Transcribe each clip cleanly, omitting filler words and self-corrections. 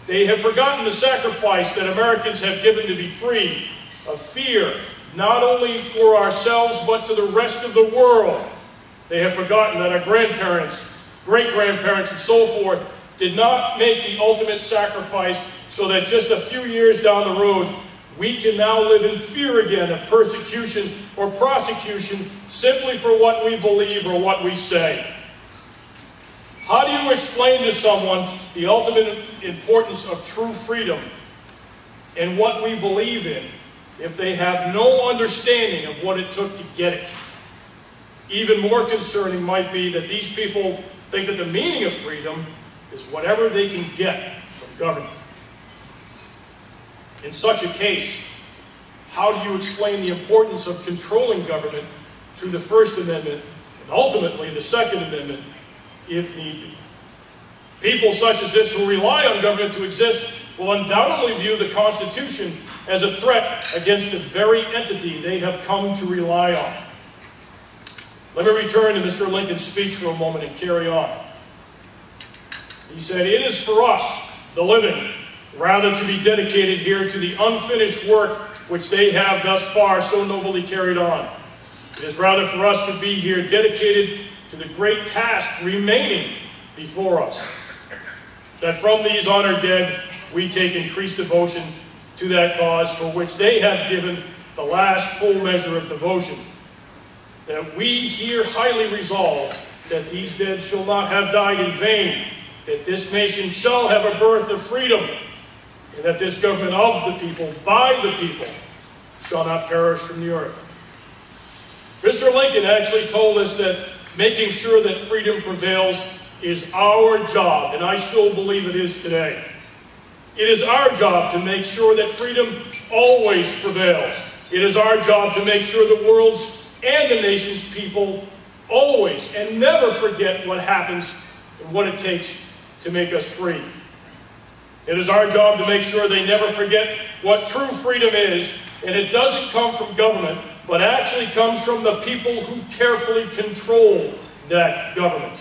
They have forgotten the sacrifice that Americans have given to be free of fear, not only for ourselves, but to the rest of the world. They have forgotten that our grandparents, great-grandparents, and so forth did not make the ultimate sacrifice so that just a few years down the road, we can now live in fear again of persecution or prosecution simply for what we believe or what we say. How do you explain to someone the ultimate importance of true freedom and what we believe in if they have no understanding of what it took to get it? Even more concerning might be that these people think that the meaning of freedom is whatever they can get from government. In such a case, how do you explain the importance of controlling government through the First Amendment and ultimately the Second Amendment, if need be? People such as this who rely on government to exist will undoubtedly view the Constitution as a threat against the very entity they have come to rely on. Let me return to Mr. Lincoln's speech for a moment and carry on. He said, "It is for us, the living, rather to be dedicated here to the unfinished work which they have thus far so nobly carried on. It is rather for us to be here dedicated to the great task remaining before us, that from these honored dead we take increased devotion to that cause for which they have given the last full measure of devotion, that we here highly resolve that these dead shall not have died in vain, that this nation shall have a birth of freedom, and that this government of the people, by the people, shall not perish from the earth." Mr. Lincoln actually told us that making sure that freedom prevails is our job, and I still believe it is today. It is our job to make sure that freedom always prevails. It is our job to make sure the world's and the nation's people always and never forget what happens and what it takes to make us free. It is our job to make sure they never forget what true freedom is, and it doesn't come from government, but actually comes from the people who carefully control that government.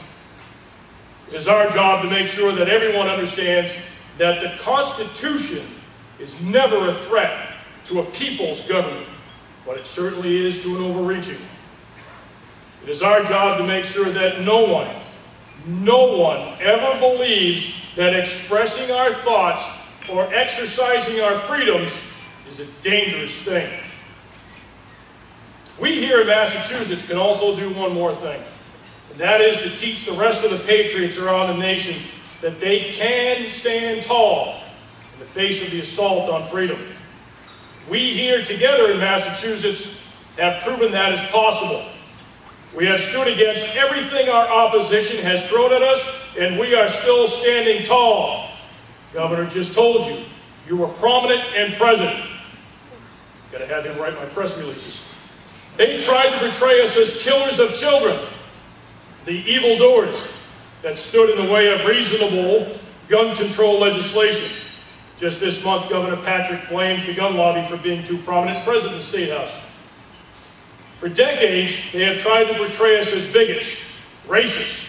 It is our job to make sure that everyone understands that the Constitution is never a threat to a people's government, but it certainly is to an overreaching. It is our job to make sure that no one ever believes that expressing our thoughts or exercising our freedoms is a dangerous thing. We here in Massachusetts can also do one more thing, and that is to teach the rest of the patriots around the nation that they can stand tall in the face of the assault on freedom. We here together in Massachusetts have proven that is possible. We have stood against everything our opposition has thrown at us, and we are still standing tall. Governor just told you, you were prominent and present. Gotta have him write my press releases. They tried to portray us as killers of children, the evildoers that stood in the way of reasonable gun control legislation. Just this month, Governor Patrick blamed the gun lobby for being too prominent present in the State House. For decades, they have tried to portray us as bigots, racists,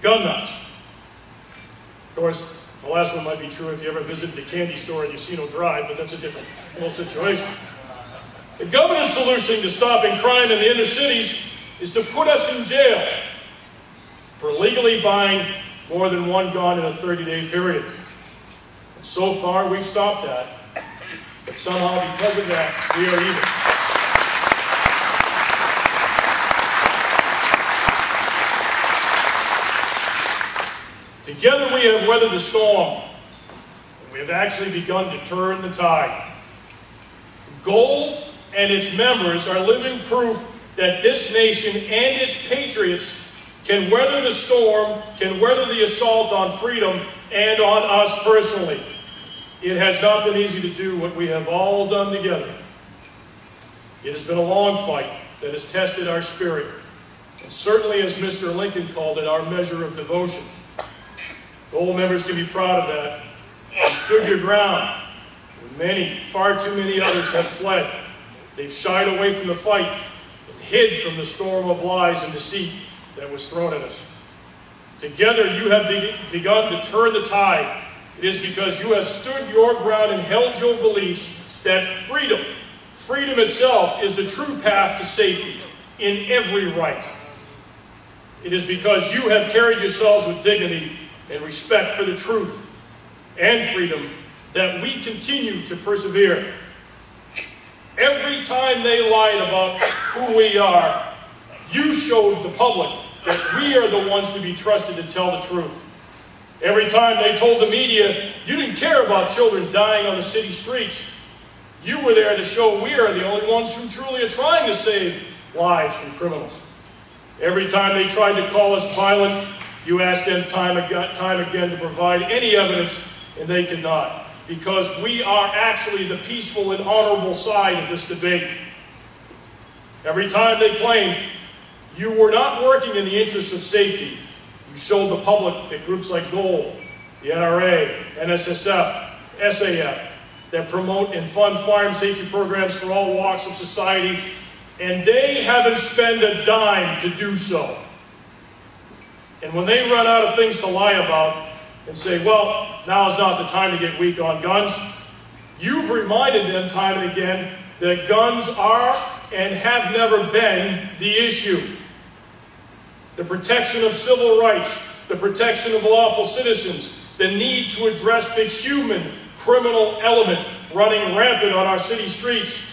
gun nuts. Of course, the last one might be true if you ever visited the candy store in Usino Drive, but that's a different whole situation. The governor's solution to stopping crime in the inner cities is to put us in jail for illegally buying more than one gun in a 30-day period. And so far, we've stopped that. But somehow, because of that, we are evil. Together we have weathered the storm, and we have actually begun to turn the tide. Gold and its members are living proof that this nation and its patriots can weather the storm, can weather the assault on freedom and on us personally. It has not been easy to do what we have all done together. It has been a long fight that has tested our spirit, and certainly, as Mr. Lincoln called it, our measure of devotion. Gold members can be proud of that. You stood your ground when many, far too many others have fled. They've shied away from the fight and hid from the storm of lies and deceit that was thrown at us. Together, you have begun to turn the tide It is because you have stood your ground and held your beliefs that freedom itself is the true path to safety in every right. It is because you have carried yourselves with dignity and respect for the truth and freedom that we continue to persevere. Every time they lied about who we are, you showed the public that we are the ones to be trusted to tell the truth. Every time they told the media you didn't care about children dying on the city streets, you were there to show we are the only ones who truly are trying to save lives from criminals. Every time they tried to call us violent, you asked them time again to provide any evidence, and they could not, because we are actually the peaceful and honorable side of this debate. Every time they claimed you were not working in the interest of safety, you showed the public that groups like GOAL, the NRA, NSSF, SAF, that promote and fund firearm safety programs for all walks of society, and they haven't spent a dime to do so. And when they run out of things to lie about and say, well, now is not the time to get weak on guns, you've reminded them time and again that guns are and have never been the issue. The protection of civil rights, the protection of lawful citizens, the need to address the human criminal element running rampant on our city streets,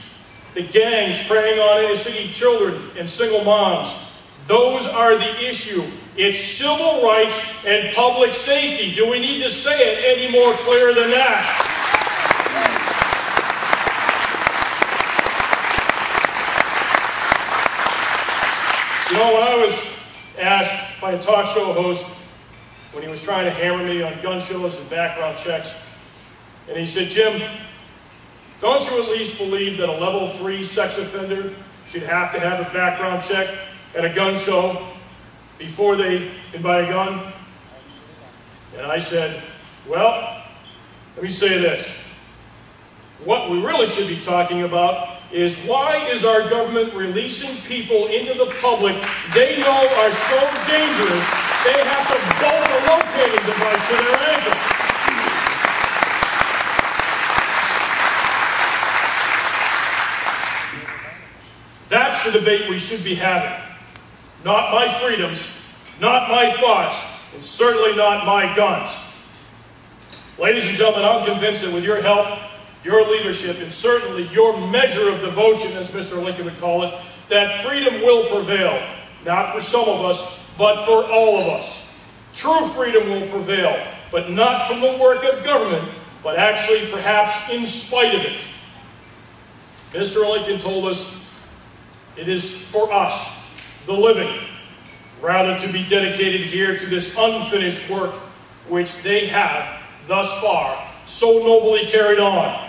the gangs preying on inner city children and single moms. Those are the issue. It's civil rights and public safety. Do we need to say it any more clear than that? You know, when I was asked by a talk show host when he was trying to hammer me on gun shows and background checks, and he said, Jim, don't you at least believe that a level 3 sex offender should have to have a background check at a gun show before they can buy a gun? And I said, well, let me say this. What we really should be talking about is why is our government releasing people into the public they know are so dangerous they have to bolt a locating device to their ankle? That's the debate we should be having. Not my freedoms, not my thoughts, and certainly not my guns. Ladies and gentlemen, I'm convinced that with your help, your leadership, and certainly your measure of devotion, as Mr. Lincoln would call it, that freedom will prevail. Not for some of us, but for all of us. True freedom will prevail, but not from the work of government, but actually perhaps in spite of it. Mr. Lincoln told us, it is for us, the living, rather to be dedicated here to this unfinished work which they have, thus far, so nobly carried on.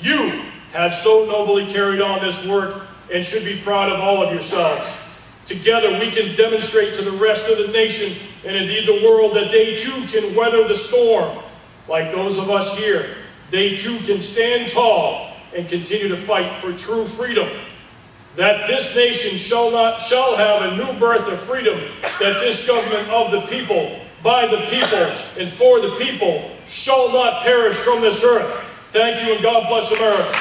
You have so nobly carried on this work and should be proud of all of yourselves. Together we can demonstrate to the rest of the nation and indeed the world that they too can weather the storm. Like those of us here, they too can stand tall and continue to fight for true freedom. That this nation shall have a new birth of freedom, that this government of the people, by the people, and for the people shall not perish from this earth. Thank you, and God bless America.